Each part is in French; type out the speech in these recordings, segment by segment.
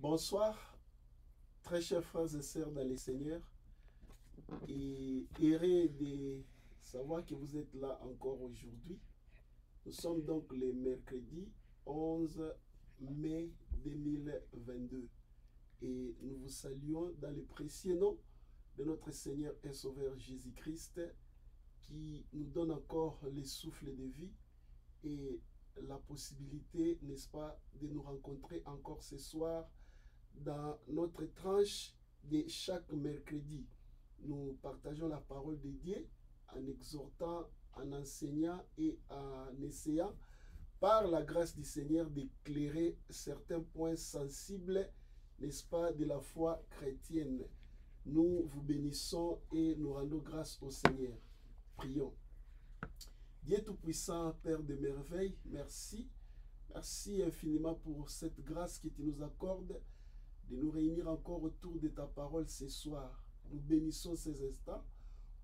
Bonsoir, très chers frères et sœurs dans les Seigneurs, et heureux de savoir que vous êtes là encore aujourd'hui. Nous sommes donc le mercredi 11 mai 2022 et nous vous saluons dans le précieux nom de notre Seigneur et Sauveur Jésus-Christ qui nous donne encore le souffle de vie et la possibilité, n'est-ce pas, de nous rencontrer encore ce soir dans notre tranche de chaque mercredi. Nous partageons la parole de Dieu en exhortant, en enseignant et en essayant par la grâce du Seigneur d'éclairer certains points sensibles, n'est-ce pas, de la foi chrétienne. Nous vous bénissons et nous rendons grâce au Seigneur. Prions. Dieu Tout-Puissant, Père de merveilles, merci. Merci infiniment pour cette grâce que tu nous accordes de nous réunir encore autour de ta parole ce soir. Nous bénissons ces instants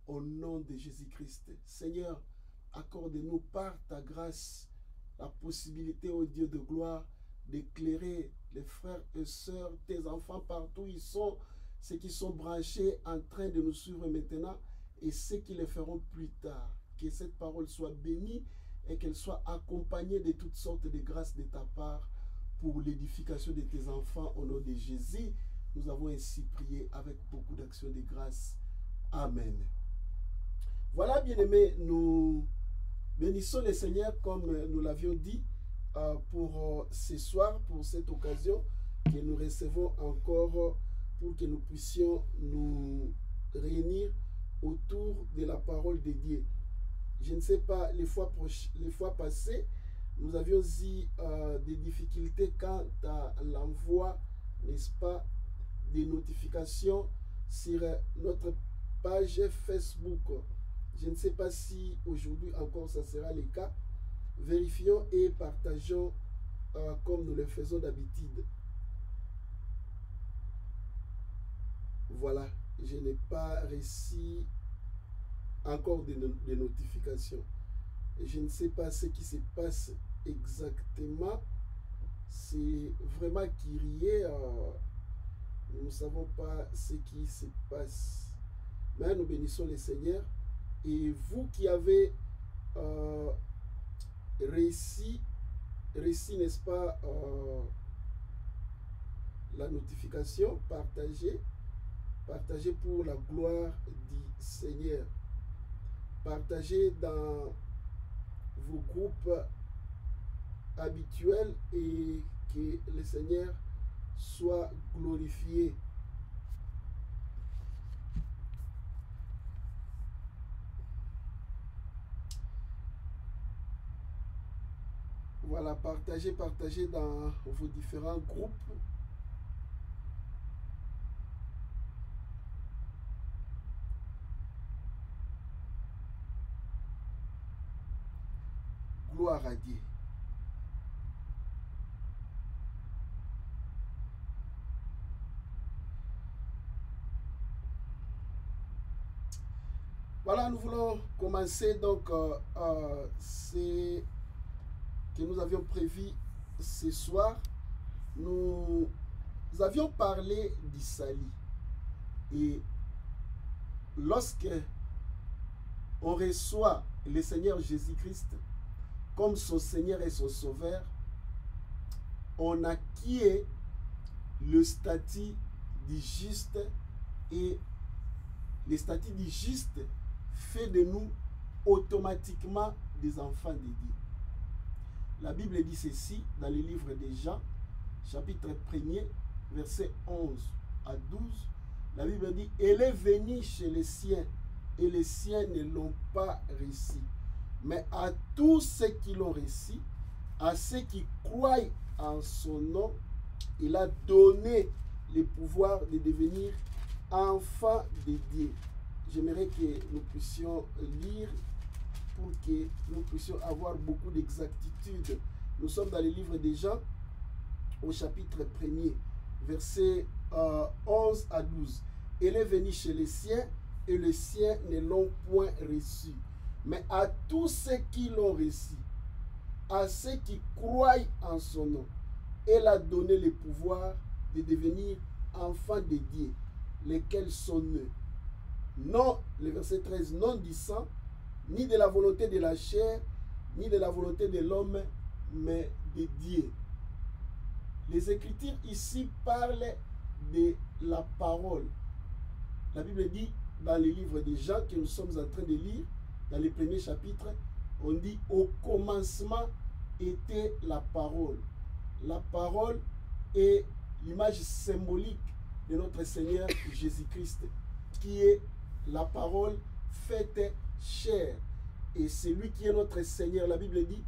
au nom de Jésus-Christ. Seigneur, accorde-nous par ta grâce la possibilité, ô Dieu de gloire, d'éclairer les frères et sœurs, tes enfants partout où ils sont, ceux qui sont branchés en train de nous suivre maintenant et ceux qui le feront plus tard. Que cette parole soit bénie et qu'elle soit accompagnée de toutes sortes de grâces de ta part pour l'édification de tes enfants au nom de Jésus. Nous avons ainsi prié avec beaucoup d'actions de grâce. Amen. Voilà, bien-aimés, nous bénissons le Seigneur comme nous l'avions dit pour ce soir, pour cette occasion que nous recevons encore pour que nous puissions nous réunir autour de la parole de Dieu. Je ne sais pas, les fois passées, nous avions eu des difficultés quant à l'envoi, n'est-ce pas, des notifications sur notre page Facebook. Je ne sais pas si aujourd'hui encore ça sera le cas. Vérifions et partageons comme nous le faisons d'habitude. Voilà, je n'ai pas reçu encore des notifications. Je ne sais pas ce qui se passe exactement. C'est vraiment kyrie. Nous ne savons pas ce qui se passe. Mais nous bénissons le Seigneur. Et vous qui avez réussi, n'est-ce pas, la notification, partagez pour la gloire du Seigneur. Partagez dans vos groupes habituels et que le Seigneur soit glorifié. Voilà, partagez dans vos différents groupes. Gloire à Dieu. Voilà, nous voulons commencer donc c'est que nous avions prévu ce soir. Nous avions parlé d'Isaïe et lorsque on reçoit le Seigneur Jésus-Christ comme son Seigneur et son Sauveur, on acquiert le statut du juste et le statut du juste fait de nous automatiquement des enfants de Dieu. La Bible dit ceci dans le livre de Jean, chapitre 1er, versets 11 à 12. La Bible dit, elle est venue chez les siens et les siens ne l'ont pas reçu. Mais à tous ceux qui l'ont reçu, à ceux qui croient en son nom, il a donné le pouvoir de devenir enfants de Dieu. J'aimerais que nous puissions lire pour que nous puissions avoir beaucoup d'exactitude. Nous sommes dans le livre de Jean, au chapitre 1er, versets 11 à 12. Elle est venue chez les siens et les siens ne l'ont point reçu. Mais à tous ceux qui l'ont reçu, à ceux qui croient en son nom, elle a donné le pouvoir de devenir enfants de Dieu, lesquels sont nés. Non, le verset 13, non du sang, ni de la volonté de la chair, ni de la volonté de l'homme, mais de Dieu. Les Écritures ici parlent de la parole. La Bible dit dans le livre de Jean que nous sommes en train de lire, dans le premier chapitre, on dit au commencement était la parole. La parole est l'image symbolique de notre Seigneur Jésus-Christ, qui est la parole faite chair. Et c'est lui qui est notre Seigneur. La Bible dit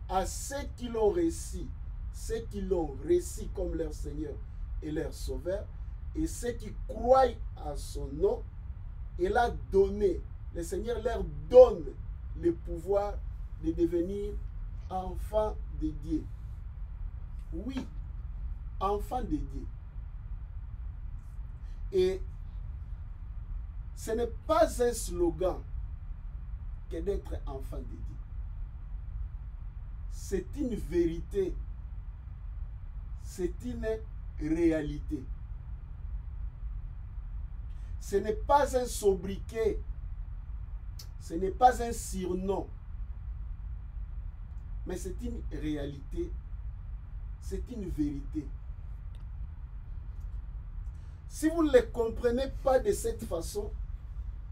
à ceux qui l'ont reçu, ceux qui l'ont reçu comme leur Seigneur et leur Sauveur, et ceux qui croient à son nom, il a donné, le Seigneur leur donne le pouvoir de devenir enfants de Dieu. Oui, enfants de Dieu. Et ce n'est pas un slogan que d'être enfant de Dieu. C'est une vérité. C'est une réalité. Ce n'est pas un sobriquet. Ce n'est pas un surnom. Mais c'est une réalité. C'est une vérité. Si vous ne le comprenez pas de cette façon,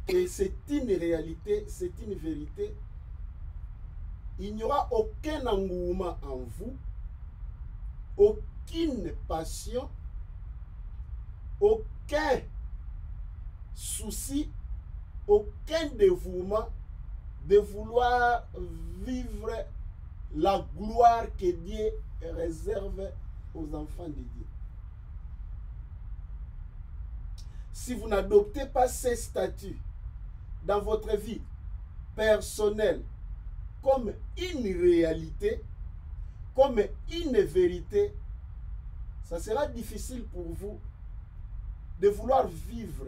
et c'est une réalité, c'est une vérité, il n'y aura aucun engouement en vous, aucune passion, aucun souci, aucun dévouement de vouloir vivre la gloire que Dieu réserve aux enfants de Dieu. Si vous n'adoptez pas ces statuts dans votre vie personnelle comme une réalité, comme une vérité, ça sera difficile pour vous de vouloir vivre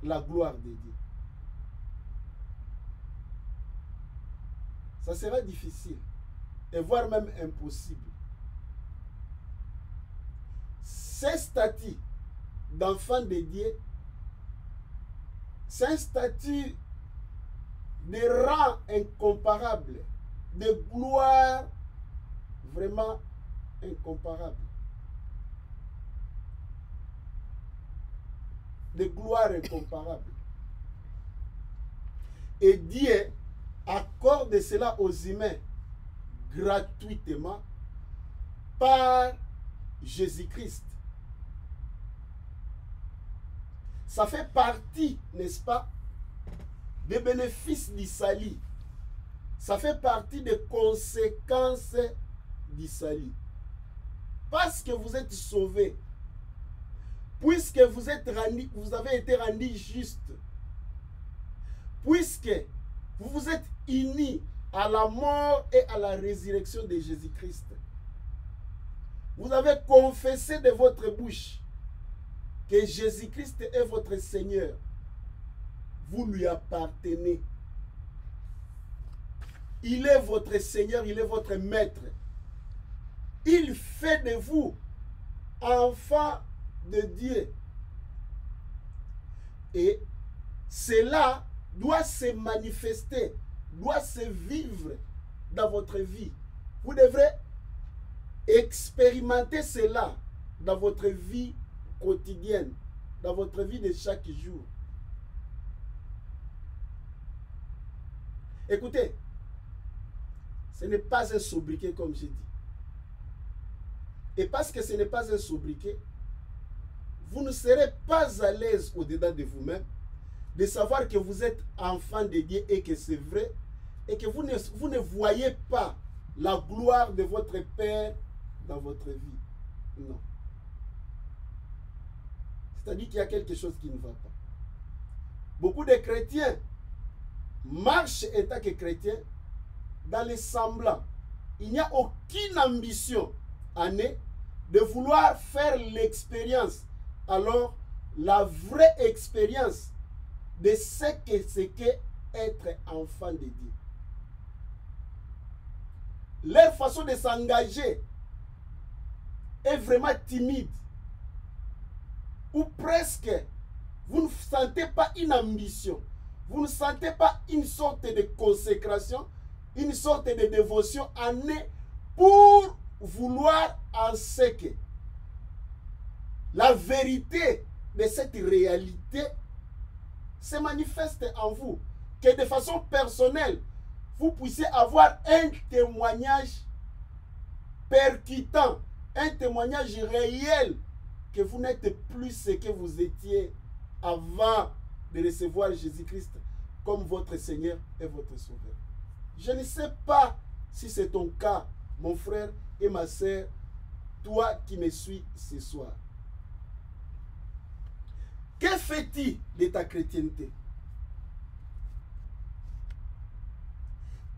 la gloire de Dieu. Ça sera difficile et voire même impossible. Ces statuts d'enfants de Dieu, c'est un statut de rang incomparable, de gloire vraiment incomparable. De gloire incomparable. Et Dieu accorde cela aux humains gratuitement par Jésus-Christ. Ça fait partie, n'est-ce pas, des bénéfices du salut. Ça fait partie des conséquences du salut. Parce que vous êtes sauvés, puisque vous avez été rendus justes, puisque vous vous êtes unis à la mort et à la résurrection de Jésus-Christ, vous avez confessé de votre bouche que Jésus-Christ est votre Seigneur. Vous lui appartenez. Il est votre Seigneur, il est votre Maître. Il fait de vous enfants de Dieu. Et cela doit se manifester, doit se vivre dans votre vie. Vous devrez expérimenter cela dans votre vie quotidienne, dans votre vie de chaque jour. Écoutez, ce n'est pas un sobriquet comme j'ai dit. Et parce que ce n'est pas un sobriquet, vous ne serez pas à l'aise au-dedans de vous-même de savoir que vous êtes enfant de Dieu et que c'est vrai et que vous ne voyez pas la gloire de votre Père dans votre vie. Non. C'est-à-dire qu'il y a quelque chose qui ne va pas. Beaucoup de chrétiens marchent en tant que chrétiens dans les semblants. Il n'y a aucune ambition en eux de vouloir faire l'expérience. Alors, la vraie expérience de ce qu'est être enfant de Dieu. Leur façon de s'engager est vraiment timide. ou presque, vous ne sentez pas une ambition, vous ne sentez pas une sorte de consécration, une sorte de dévotion année pour vouloir en ce que la vérité de cette réalité se manifeste en vous, que de façon personnelle, vous puissiez avoir un témoignage percutant, un témoignage réel que vous n'êtes plus ce que vous étiez avant de recevoir Jésus-Christ comme votre Seigneur et votre Sauveur. Je ne sais pas si c'est ton cas, mon frère et ma sœur, toi qui me suis ce soir. Que fais-tu de ta chrétienté?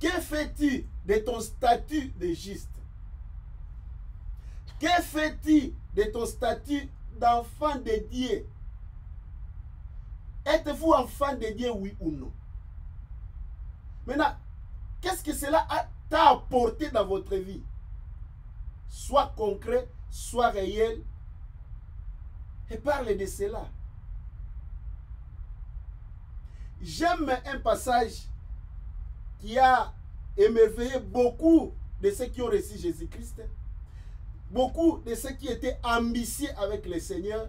Que fais-tu de ton statut de juste? Que fais-tu de ton statut d'enfant de Dieu? Êtes-vous enfant de Dieu, oui ou non? Maintenant, qu'est-ce que cela t'a apporté dans votre vie? Soit concret, soit réel. Et parle de cela. J'aime un passage qui a émerveillé beaucoup de ceux qui ont reçu Jésus-Christ, beaucoup de ceux qui étaient ambitieux avec le Seigneur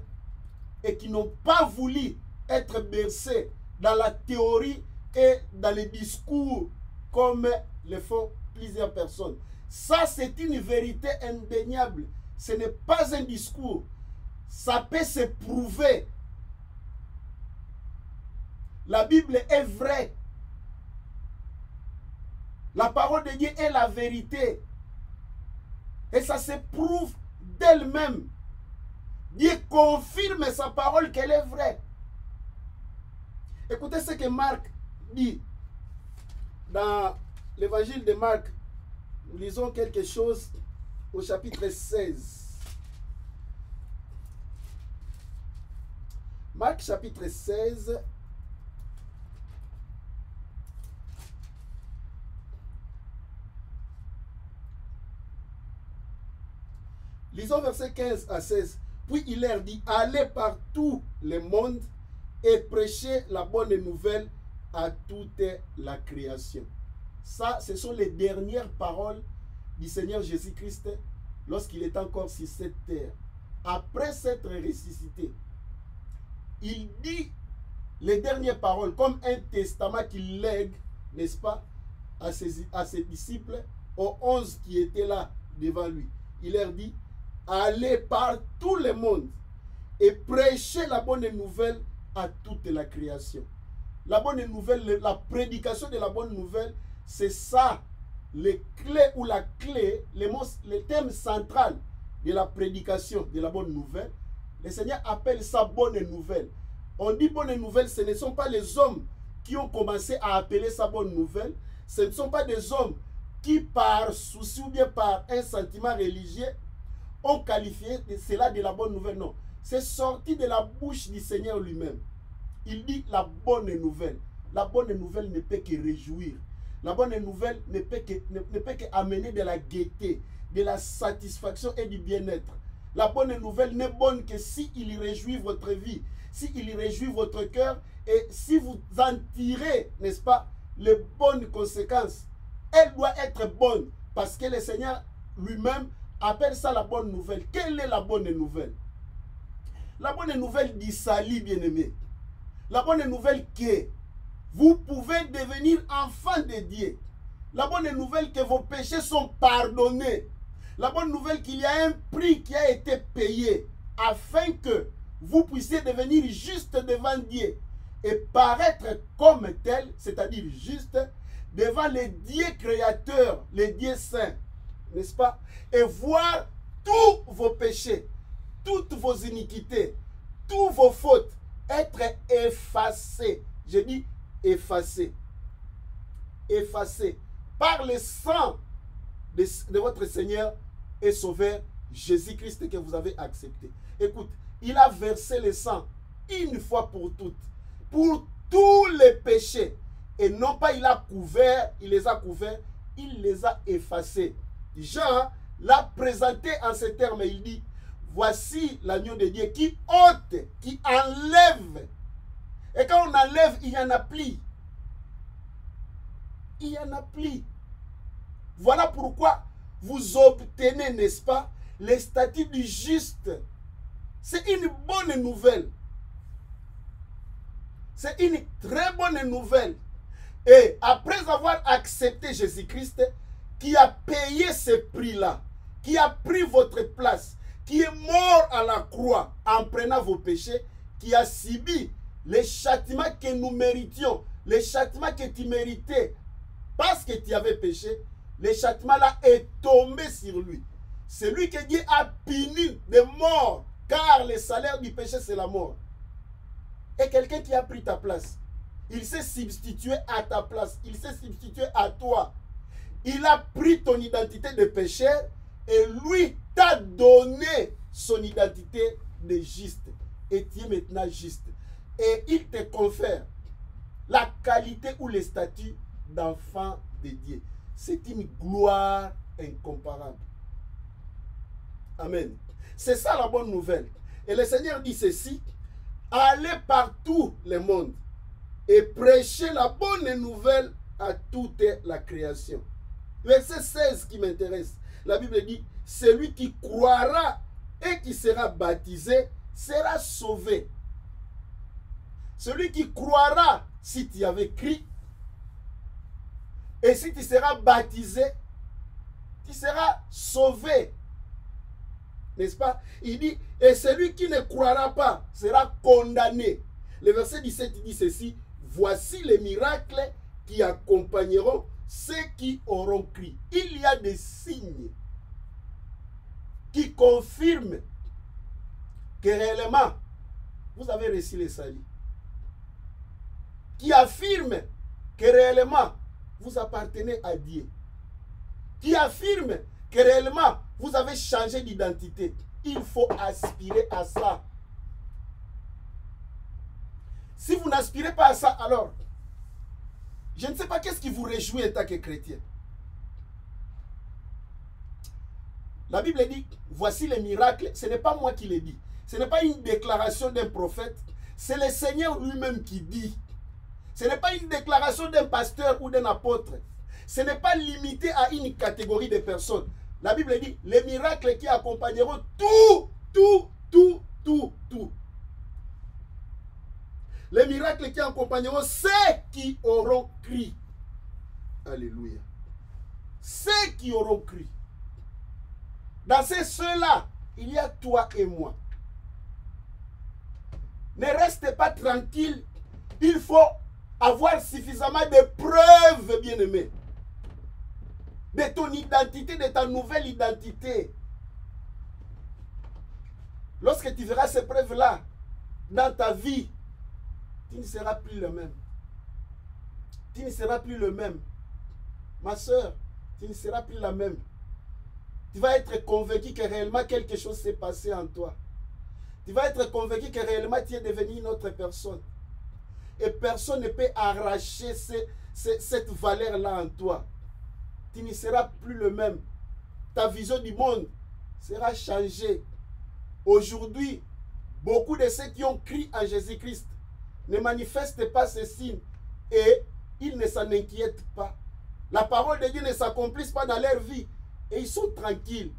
et qui n'ont pas voulu être bercés dans la théorie et dans les discours comme le font plusieurs personnes. Ça, c'est une vérité indéniable. Ce n'est pas un discours. Ça peut se prouver. La Bible est vraie. La parole de Dieu est la vérité. Et ça se prouve d'elle-même. Dieu confirme sa parole qu'elle est vraie. Écoutez ce que Marc dit. Dans l'évangile de Marc, nous lisons quelque chose au chapitre 16. Marc chapitre 16. Lisons versets 15 à 16. Puis il leur dit, allez par tout le monde et prêchez la bonne nouvelle à toute la création. Ça, ce sont les dernières paroles du Seigneur Jésus-Christ lorsqu'il est encore sur cette terre. Après s'être ressuscité, il dit les dernières paroles comme un testament qu'il lègue, n'est-ce pas, à ses disciples, aux 11 qui étaient là devant lui. Il leur dit, allez par tout le monde et prêchez la bonne nouvelle à toute la création. La bonne nouvelle, la prédication de la bonne nouvelle, c'est ça, les clés ou la clé, le thème central de la prédication de la bonne nouvelle. Le Seigneur appelle ça bonne nouvelle. On dit bonne nouvelle, ce ne sont pas les hommes qui ont commencé à appeler ça bonne nouvelle. Ce ne sont pas des hommes qui, par souci ou bien par un sentiment religieux, ont qualifié cela de la bonne nouvelle. Non, c'est sorti de la bouche du Seigneur lui-même. Il dit la bonne nouvelle. La bonne nouvelle ne peut que réjouir. La bonne nouvelle ne peut qu'amener de la gaieté, de la satisfaction et du bien-être. La bonne nouvelle n'est bonne que si il réjouit votre vie, si il réjouit votre cœur et si vous en tirez, n'est-ce pas, les bonnes conséquences. Elle doit être bonne parce que le Seigneur lui-même appelle ça la bonne nouvelle. Quelle est la bonne nouvelle? La bonne nouvelle du salut, bien-aimé. La bonne nouvelle que vous pouvez devenir enfant de Dieu. La bonne nouvelle que vos péchés sont pardonnés. La bonne nouvelle qu'il y a un prix qui a été payé afin que vous puissiez devenir juste devant Dieu et paraître comme tel, c'est-à-dire juste, devant les dieux créateurs, les dieux saints, n'est-ce pas? Et voir tous vos péchés, toutes vos iniquités, tous vos fautes être effacés. Je dis effacés. Effacés par le sang de votre Seigneur et Sauveur Jésus-Christ que vous avez accepté. Écoute, il a versé le sang une fois pour toutes, pour tous les péchés. Et non pas il a couvert, il les a couverts, il les a effacés. Jean l'a présenté en ces termes, il dit, voici l'agneau de Dieu qui ôte, qui enlève. Et quand on enlève, il n'y en a plus. Il n'y en a plus. Voilà pourquoi vous obtenez, n'est-ce pas, les statuts du juste. C'est une bonne nouvelle. C'est une très bonne nouvelle. Et après avoir accepté Jésus-Christ, qui a payé ce prix-là, qui a pris votre place, qui est mort à la croix en prenant vos péchés, qui a subi les châtiments que nous méritions, les châtiments que tu méritais parce que tu avais péché, le châtiment-là est tombé sur lui. C'est lui que Dieu a puni de mort, car le salaire du péché, c'est la mort. Et quelqu'un qui a pris ta place, il s'est substitué à ta place, il s'est substitué à toi. Il a pris ton identité de pécheur et lui t'a donné son identité de juste. Et tu es maintenant juste. Et il te confère la qualité ou le statut d'enfant de Dieu. C'est une gloire incomparable. Amen. C'est ça la bonne nouvelle. Et le Seigneur dit ceci: allez partout le monde et prêchez la bonne nouvelle à toute la création. Verset 16 qui m'intéresse. La Bible dit: celui qui croira et qui sera baptisé sera sauvé. Celui qui croira, si tu avais cru, et si tu seras baptisé, tu seras sauvé. N'est-ce pas? Il dit: et celui qui ne croira pas sera condamné. Le verset 17 dit ceci: voici les miracles qui accompagneront ceux qui auront cru. Il y a des signes qui confirment que réellement vous avez reçu le salut, qui affirment que réellement vous appartenez à Dieu, qui affirment que réellement vous avez changé d'identité. Il faut aspirer à ça. Si vous n'aspirez pas à ça, alors je ne sais pas qu'est-ce qui vous réjouit en tant que chrétien. La Bible dit: voici les miracles. Ce n'est pas moi qui le dis. Ce n'est pas une déclaration d'un prophète. C'est le Seigneur lui-même qui dit. Ce n'est pas une déclaration d'un pasteur ou d'un apôtre. Ce n'est pas limité à une catégorie de personnes. La Bible dit: les miracles qui accompagneront tout. Les miracles qui accompagneront ceux qui auront cru. Alléluia. Ceux qui auront cru. Dans ces ceux-là, il y a toi et moi. Ne reste pas tranquille. Il faut avoir suffisamment de preuves, bien-aimés, de ton identité, de ta nouvelle identité. Lorsque tu verras ces preuves-là dans ta vie, tu ne seras plus le même. Tu ne seras plus le même. Ma soeur, tu ne seras plus la même. Tu vas être convaincu que réellement quelque chose s'est passé en toi. Tu vas être convaincu que réellement tu es devenu une autre personne. Et personne ne peut arracher cette valeur-là en toi. Tu ne seras plus le même. Ta vision du monde sera changée. Aujourd'hui, beaucoup de ceux qui ont cru en Jésus-Christ ne manifestent pas ces signes et ils ne s'en inquiètent pas. La parole de Dieu ne s'accomplisse pas dans leur vie et ils sont tranquilles.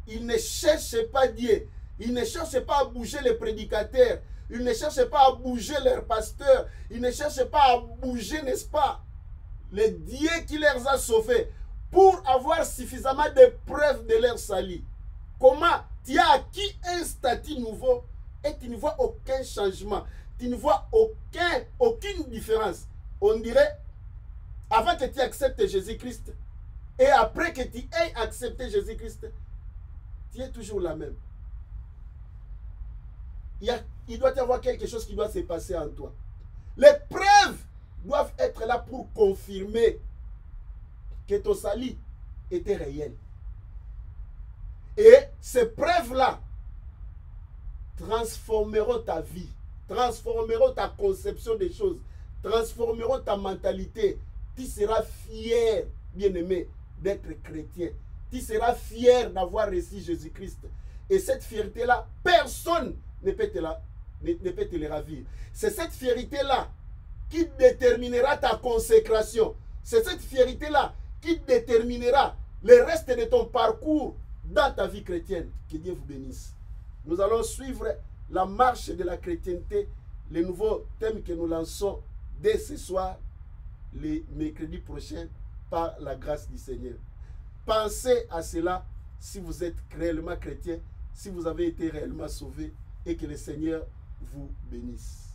Ils ne cherchent pas Dieu. Ils ne cherchent pas à bouger les prédicateurs. Ils ne cherchent pas à bouger leurs pasteurs. Ils ne cherchent pas à bouger, n'est-ce pas, le Dieu qui les a sauvés pour avoir suffisamment de preuves de leur salut. Comment? Tu as acquis un statut nouveau et tu ne vois aucun changement. Tu ne vois aucune différence. On dirait, avant que tu acceptes Jésus-Christ et après que tu aies accepté Jésus-Christ, tu es toujours la même. Il doit y avoir quelque chose qui doit se passer en toi. Les preuves doivent être là pour confirmer que ton salut était réel. Et ces preuves-là transformeront ta vie, transformeront ta conception des choses, transformeront ta mentalité. Tu seras fier, bien-aimé, d'être chrétien. Tu seras fier d'avoir reçu Jésus-Christ. Et cette fierté-là, personne ne peut te les ravir. C'est cette fierté-là qui déterminera ta consécration. C'est cette fierté-là qui déterminera le reste de ton parcours dans ta vie chrétienne. Que Dieu vous bénisse. Nous allons suivre la marche de la chrétienté, les nouveaux thèmes que nous lançons dès ce soir, les mercredis prochains, par la grâce du Seigneur. Pensez à cela si vous êtes réellement chrétien, si vous avez été réellement sauvé, et que le Seigneur vous bénisse.